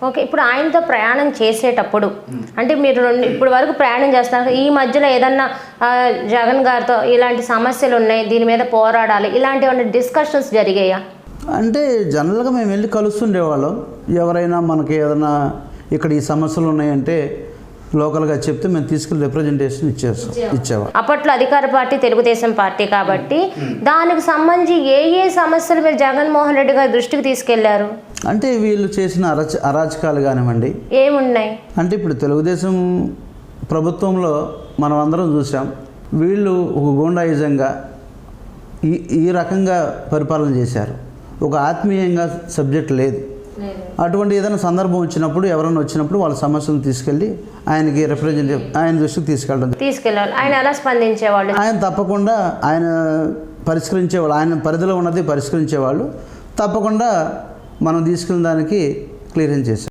Okay. ఇప్పుడు ఆయనతో ప్రయాణం చేసేటప్పుడు అంటే మీరు ఇప్పుడు వరకు ప్రయాణం చేస్తున్నారు. ఈ మధ్యలో ఏదన్నా జగన్ గారితో ఇలాంటి సమస్యలు ఉన్నాయి, దీని మీద పోరాడాలి, ఇలాంటి డిస్కషన్స్ జరిగాయా? అంటే జనరల్గా మేము వెళ్ళి కలుస్తుండేవాళ్ళం. ఎవరైనా మనకి ఏదైనా ఇక్కడ ఈ సమస్యలు ఉన్నాయంటే లోకల్గా చెప్తే మేము తీసుకెళ్ళి రిప్రజెంటేషన్ ఇచ్చేవాళ్ళం. అప్పట్లో అధికార పార్టీ తెలుగుదేశం పార్టీ కాబట్టి దానికి సంబంధించి ఏ సమస్యలు మీరు జగన్మోహన్ రెడ్డి గారి దృష్టికి తీసుకెళ్లారు? అంటే వీళ్ళు చేసిన అరాచకాలు కానివ్వండి ఏమున్నాయి అంటే ఇప్పుడు తెలుగుదేశం ప్రభుత్వంలో మనం అందరం చూసాం. వీళ్ళు ఒక గూండాయిజంగా ఈ రకంగా పరిపాలన చేశారు. ఒక ఆత్మీయంగా సబ్జెక్ట్ లేదు. అటువంటి ఏదైనా సందర్భం వచ్చినప్పుడు ఎవరైనా వచ్చినప్పుడు వాళ్ళ సమస్యలను తీసుకెళ్ళి ఆయనకి రిప్రజెంటేటివ్ ఆయన దృష్టికి తీసుకెళ్ళాలి. ఆయన ఎలా స్పందించేవాళ్ళు? ఆయన తప్పకుండా ఆయన పరిష్కరించేవాళ్ళు. ఆయన పరిధిలో ఉన్నది పరిష్కరించేవాళ్ళు. తప్పకుండా మనం తీసుకెళ్ళిన దానికి క్లియరెన్స్ చేశాం.